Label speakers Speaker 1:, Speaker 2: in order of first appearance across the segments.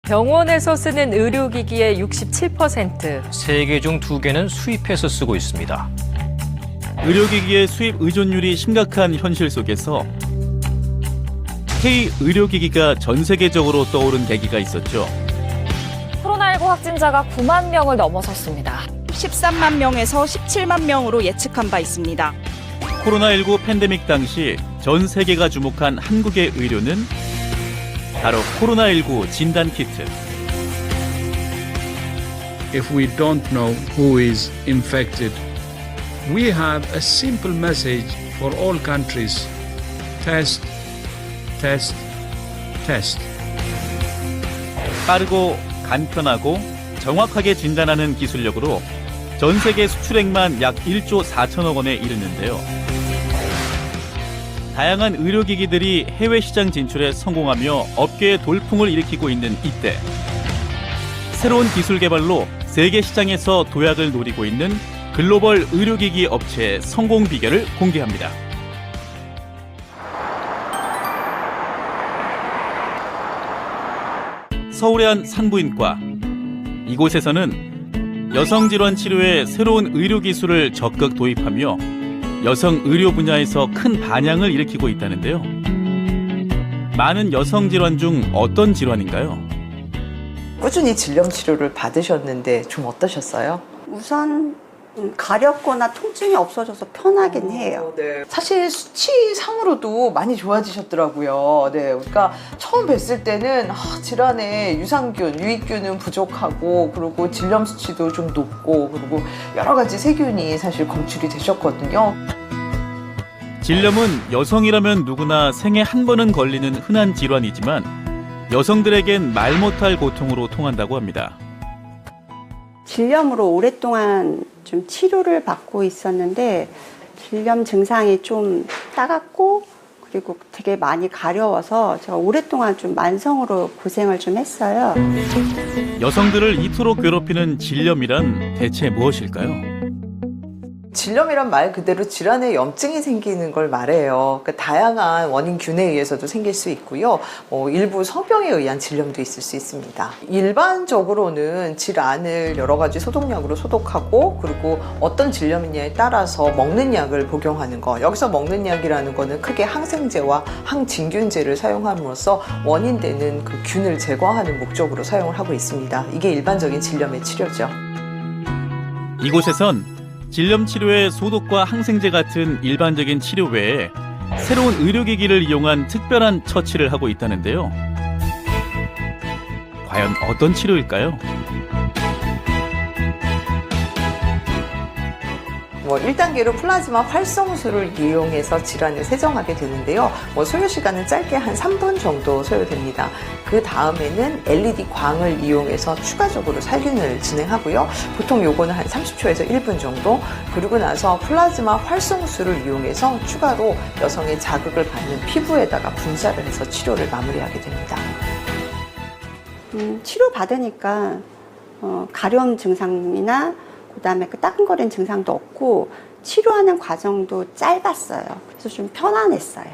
Speaker 1: 병원에서 쓰는 의료기기의 67%.
Speaker 2: 3개 중 2개는 수입해서 쓰고 있습니다.
Speaker 3: 의료기기의 수입 의존율이 심각한 현실 속에서 K-의료기기가 전 세계적으로 떠오른 계기가 있었죠.
Speaker 4: 코로나19 확진자가 9만 명을 넘어섰습니다.
Speaker 5: 13만 명에서 17만 명으로 예측한 바 있습니다.
Speaker 3: 코로나19 팬데믹 당시 전 세계가 주목한 한국의 의료는 바로 코로나19 진단 키트.
Speaker 6: If we don't know who is infected, we have a simple message for all countries. Test, test, test.
Speaker 3: 빠르고 간편하고 정확하게 진단하는 기술력으로 전 세계 수출액만 약 1조 4천억 원에 이르는데요. 다양한 의료기기들이 해외 시장 진출에 성공하며 업계의 돌풍을 일으키고 있는 이때 새로운 기술 개발로 세계 시장에서 도약을 노리고 있는 글로벌 의료기기 업체의 성공 비결을 공개합니다. 서울의 한 산부인과. 이곳에서는 여성질환 치료에 새로운 의료기술을 적극 도입하며 여성 의료 분야에서 큰 반향을 일으키고 있다는데요. 많은 여성 질환 중 어떤 질환인가요?
Speaker 7: 꾸준히 질염 치료를 받으셨는데 좀 어떠셨어요?
Speaker 8: 우선 가렵거나 통증이 없어져서 편하긴 해요.
Speaker 7: 네. 사실 수치상으로도 많이 좋아지셨더라고요. 네, 그러니까 처음 뵀을 때는 질환에 유산균, 유익균은 부족하고 그리고 질염 수치도 좀 높고 그리고 여러 가지 세균이 사실 검출이 되셨거든요.
Speaker 3: 질염은 여성이라면 누구나 생애 한 번은 걸리는 흔한 질환이지만 여성들에겐 말 못할 고통으로 통한다고 합니다.
Speaker 8: 질염으로 오랫동안 좀 치료를 받고 있었는데 질염 증상이 좀 따갑고 그리고 되게 많이 가려워서 제가 오랫동안 좀 만성으로 고생을 좀 했어요.
Speaker 3: 여성들을 이토록 괴롭히는 질염이란 대체 무엇일까요?
Speaker 7: 질염이란 말 그대로 질환에 염증이 생기는 걸 말해요. 그러니까 다양한 원인균에 의해서도 생길 수 있고요. 일부 성병에 의한 질염도 있을 수 있습니다. 일반적으로는 질환을 여러 가지 소독약으로 소독하고 그리고 어떤 질염이냐에 따라서 먹는 약을 복용하는 거. 여기서 먹는 약이라는 거는 크게 항생제와 항진균제를 사용함으로써 원인되는 그 균을 제거하는 목적으로 사용을 하고 있습니다. 이게 일반적인 질염의 치료죠.
Speaker 3: 이곳에선 질염 치료에 소독과 항생제 같은 일반적인 치료 외에 새로운 의료기기를 이용한 특별한 처치를 하고 있다는데요. 과연 어떤 치료일까요?
Speaker 7: 1단계로 플라즈마 활성수를 이용해서 질환을 세정하게 되는데요. 소요 시간은 짧게 한 3분 정도 소요됩니다. 그 다음에는 LED 광을 이용해서 추가적으로 살균을 진행하고요. 보통 요거는 한 30초에서 1분 정도. 그리고 나서 플라즈마 활성수를 이용해서 추가로 여성의 자극을 받는 피부에다가 분사를 해서 치료를 마무리하게 됩니다.
Speaker 8: 치료 받으니까 가려움 증상이나 그다음에 그 따끔거리는 증상도 없고 치료하는 과정도 짧았어요. 그래서 좀 편안했어요.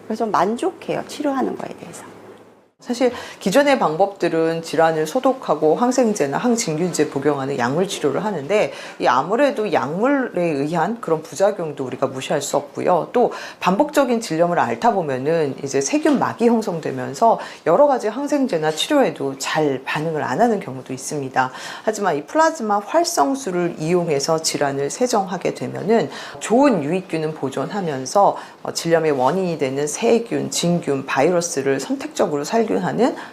Speaker 8: 그래서 만족해요. 치료하는 거에 대해서.
Speaker 7: 사실 기존의 방법들은 질환을 소독하고 항생제나 항진균제 복용하는 약물 치료를 하는데 아무래도 약물에 의한 그런 부작용도 우리가 무시할 수 없고요. 또 반복적인 질염을 앓다 보면은 이제 세균막이 형성되면서 여러 가지 항생제나 치료에도 잘 반응을 안 하는 경우도 있습니다. 하지만 이 플라즈마 활성수를 이용해서 질환을 세정하게 되면은 좋은 유익균은 보존하면서 질염의 원인이 되는 세균, 진균, 바이러스를 선택적으로 살균하는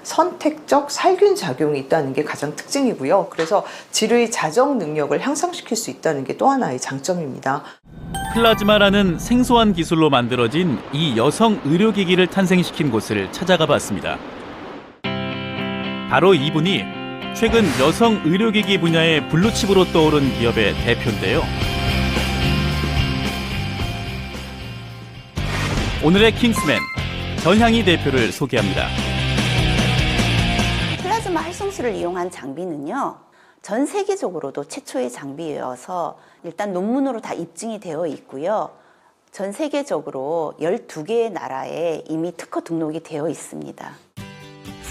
Speaker 7: 선택적 살균 작용이 있다는 게 가장 특징이고요. 그래서 질의 자정 능력을 향상시킬 수 있다는 게 또 하나의 장점입니다.
Speaker 3: 플라즈마라는 생소한 기술로 만들어진 이 여성 의료기기를 탄생시킨 곳을 찾아가 봤습니다. 바로 이분이 최근 여성 의료기기 분야의 블루칩으로 떠오른 기업의 대표인데요. 오늘의 킹스맨, 전향희 대표를 소개합니다.
Speaker 9: 플라즈마 활성수를 이용한 장비는요, 전 세계적으로도 최초의 장비여서 일단 논문으로 다 입증이 되어 있고요. 전 세계적으로 12개의 나라에 이미 특허 등록이 되어 있습니다.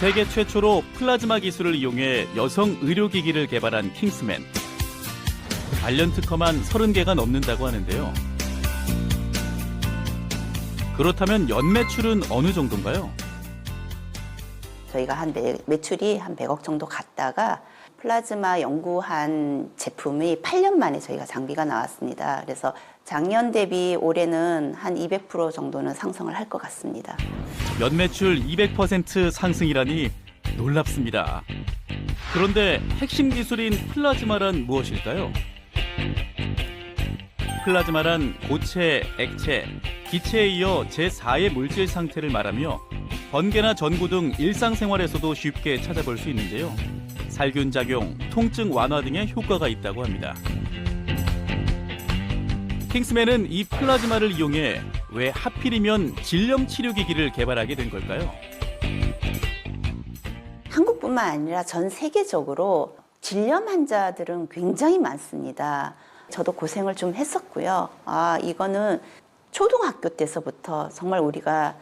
Speaker 3: 세계 최초로 플라즈마 기술을 이용해 여성 의료기기를 개발한 킹스맨. 관련 특허만 30개가 넘는다고 하는데요. 그렇다면 연매출은 어느 정도인가요?
Speaker 9: 저희가 매출이 한 100억 정도 갔다가 플라즈마 연구한 제품이 8년 만에 저희가 장비가 나왔습니다. 그래서 작년 대비 올해는 한 200% 정도는 상승을 할 것 같습니다.
Speaker 3: 연매출 200% 상승이라니 놀랍습니다. 그런데 핵심 기술인 플라즈마란 무엇일까요? 플라즈마란 고체, 액체, 기체에 이어 제4의 물질 상태를 말하며 번개나 전구 등 일상생활에서도 쉽게 찾아볼 수 있는데요. 살균 작용, 통증 완화 등의 효과가 있다고 합니다. 킹스맨은 이 플라즈마를 이용해 왜 하필이면 질염 치료기기를 개발하게 된 걸까요?
Speaker 9: 한국뿐만 아니라 전 세계적으로 질염 환자들은 굉장히 많습니다. 저도 고생을 좀 했었고요. 이거는 초등학교 때서부터 정말 우리가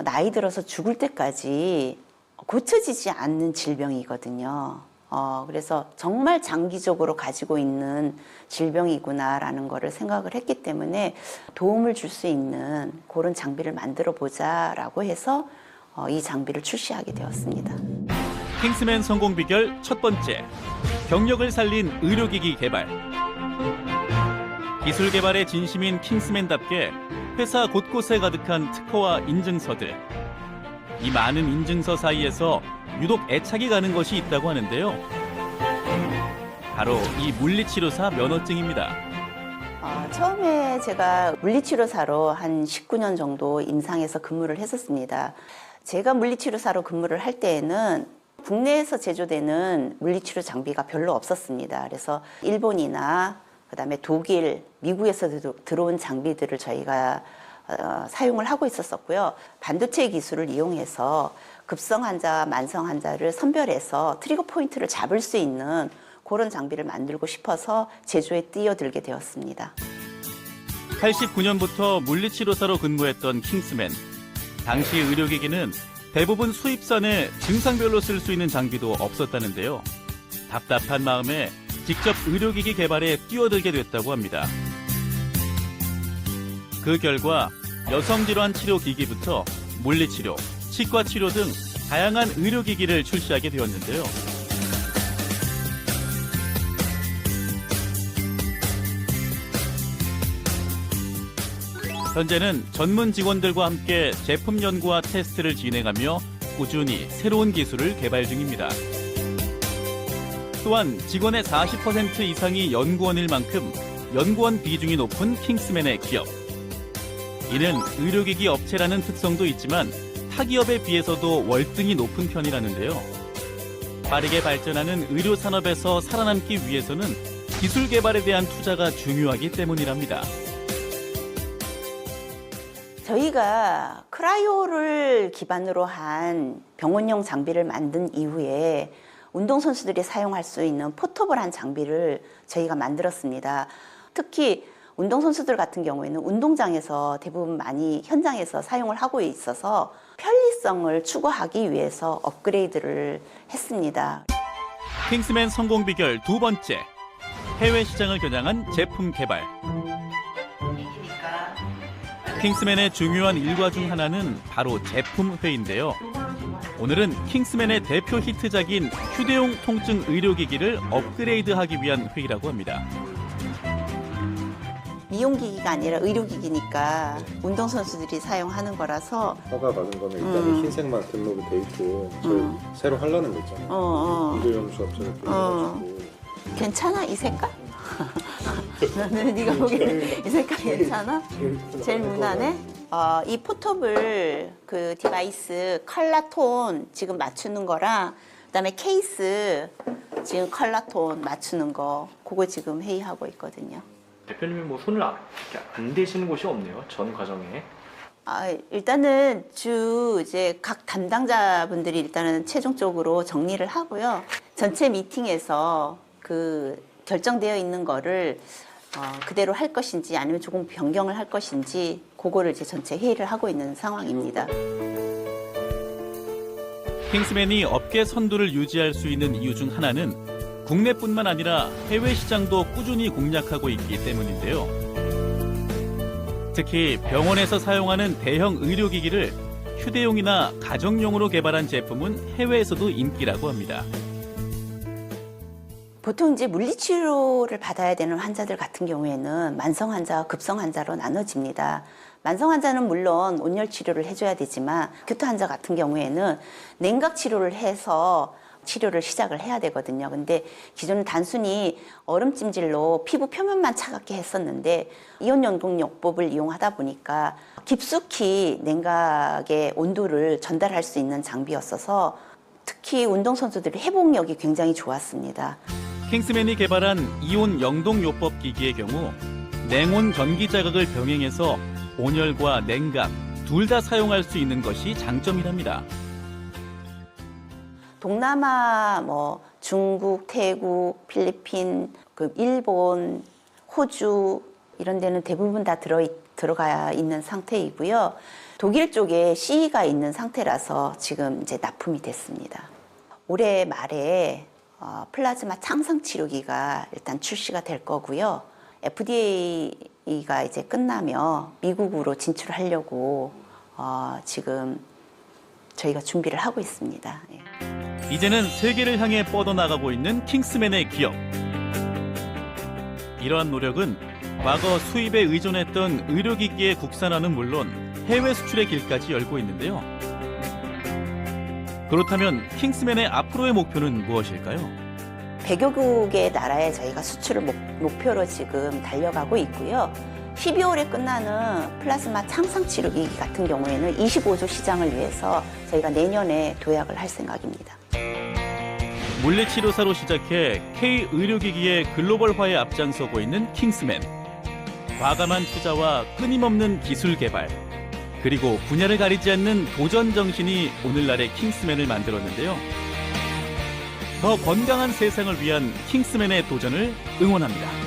Speaker 9: 나이 들어서 죽을 때까지 고쳐지지 않는 질병이거든요. 그래서 정말 장기적으로 가지고 있는 질병이구나라는 거를 생각을 했기 때문에 도움을 줄 수 있는 그런 장비를 만들어 보자라고 해서 이 장비를 출시하게 되었습니다.
Speaker 3: 킹스맨 성공 비결 첫 번째, 경력을 살린 의료기기 개발. 기술 개발에 진심인 킹스맨답게 회사 곳곳에 가득한 특허와 인증서들. 이 많은 인증서 사이에서 유독 애착이 가는 것이 있다고 하는데요. 바로 이 물리치료사 면허증입니다.
Speaker 9: 처음에 제가 물리치료사로 한 19년 정도 임상에서 근무를 했었습니다. 제가 물리치료사로 근무를 할 때에는 국내에서 제조되는 물리치료 장비가 별로 없었습니다. 그래서 일본이나 그다음에 독일, 미국에서 들어온 장비들을 저희가 사용을 하고 있었고요. 반도체 기술을 이용해서 급성 환자와 만성 환자를 선별해서 트리거 포인트를 잡을 수 있는 그런 장비를 만들고 싶어서 제조에 뛰어들게 되었습니다.
Speaker 3: 89년부터 물리치료사로 근무했던 킹스맨. 당시 의료기기는 대부분 수입산에 증상별로 쓸 수 있는 장비도 없었다는데요. 답답한 마음에 직접 의료기기 개발에 뛰어들게 됐다고 합니다. 그 결과 여성질환 치료 기기부터 물리치료, 치과치료 등 다양한 의료기기를 출시하게 되었는데요. 현재는 전문 직원들과 함께 제품 연구와 테스트를 진행하며 꾸준히 새로운 기술을 개발 중입니다. 또한 직원의 40% 이상이 연구원일 만큼 연구원 비중이 높은 킹스맨의 기업. 이는 의료기기 업체라는 특성도 있지만 타기업에 비해서도 월등히 높은 편이라는데요. 빠르게 발전하는 의료산업에서 살아남기 위해서는 기술 개발에 대한 투자가 중요하기 때문이랍니다.
Speaker 9: 저희가 크라이오를 기반으로 한 병원용 장비를 만든 이후에 운동선수들이 사용할 수 있는 포터블한 장비를 저희가 만들었습니다. 특히 운동선수들 같은 경우에는 운동장에서 대부분 많이 현장에서 사용을 하고 있어서 편리성을 추구하기 위해서 업그레이드를 했습니다.
Speaker 3: 킹스맨 성공 비결 두 번째, 해외 시장을 겨냥한 제품 개발. 킹스맨의 중요한 일과 중 하나는 바로 제품 회의인데요. 오늘은 킹스맨의 대표 히트작인 휴대용 통증 의료기기를 업그레이드하기 위한 회의라고 합니다.
Speaker 9: 미용기기가 아니라 의료기기니까 운동선수들이 사용하는 거라서
Speaker 10: 허가 받은 거는 일단은 흰색만 등록이 돼 있고 저희 새로 하려는 거 있잖아요. 의료용 수업처럼 해가지고.
Speaker 9: 괜찮아 이 색깔? 네가 보기에는 이 색깔 괜찮아? 제일 무난해? 이 포터블 그 디바이스 컬러 톤 지금 맞추는 거랑 그다음에 케이스 지금 컬러 톤 맞추는 거 그거 지금 회의하고 있거든요.
Speaker 2: 대표님이 뭐 손을 안 대시는 곳이 없네요. 전 과정에.
Speaker 9: 일단은 이제 각 담당자분들이 일단은 최종적으로 정리를 하고요. 전체 미팅에서 그 결정되어 있는 거를 그대로 할 것인지 아니면 조금 변경을 할 것인지 그거를 이제 전체 회의를 하고 있는 상황입니다.
Speaker 3: 킹스맨이 업계 선두를 유지할 수 있는 이유 중 하나는 국내뿐만 아니라 해외 시장도 꾸준히 공략하고 있기 때문인데요. 특히 병원에서 사용하는 대형 의료기기를 휴대용이나 가정용으로 개발한 제품은 해외에서도 인기라고 합니다.
Speaker 9: 보통 이제 물리치료를 받아야 되는 환자들 같은 경우에는 만성 환자와 급성 환자로 나눠집니다. 만성 환자는 물론 온열 치료를 해줘야 되지만 교토 환자 같은 경우에는 냉각 치료를 해서 치료를 시작을 해야 되거든요. 근데 기존은 단순히 얼음찜질로 피부 표면만 차갑게 했었는데 이온 영동요법을 이용하다 보니까 깊숙이 냉각의 온도를 전달할 수 있는 장비였어서 특히 운동선수들의 회복력이 굉장히 좋았습니다.
Speaker 3: 킹스맨이 개발한 이온 영동요법 기기의 경우 냉온 전기 자극을 병행해서 온열과 냉각 둘 다 사용할 수 있는 것이 장점이랍니다.
Speaker 9: 동남아, 중국, 태국, 필리핀, 일본, 호주 이런 데는 대부분 다 들어가 있는 상태이고요. 독일 쪽에 CE가 있는 상태라서 지금 이제 납품이 됐습니다. 올해 말에 플라즈마 창성 치료기가 일단 출시가 될 거고요. FDA가 이제 끝나면 미국으로 진출하려고 지금 저희가 준비를 하고 있습니다.
Speaker 3: 이제는 세계를 향해 뻗어나가고 있는 킹스맨의 기업. 이러한 노력은 과거 수입에 의존했던 의료기기의 국산화는 물론 해외 수출의 길까지 열고 있는데요. 그렇다면 킹스맨의 앞으로의 목표는 무엇일까요?
Speaker 9: 100여 국의 나라에 저희가 수출을 목표로 지금 달려가고 있고요. 12월에 끝나는 플라즈마 창상 치료기기 같은 경우에는 25조 시장을 위해서 저희가 내년에 도약을 할 생각입니다.
Speaker 3: 물리치료사로 시작해 K-의료기기의 글로벌화에 앞장서고 있는 킹스맨. 과감한 투자와 끊임없는 기술 개발, 그리고 분야를 가리지 않는 도전 정신이 오늘날의 킹스맨을 만들었는데요. 더 건강한 세상을 위한 킹스맨의 도전을 응원합니다.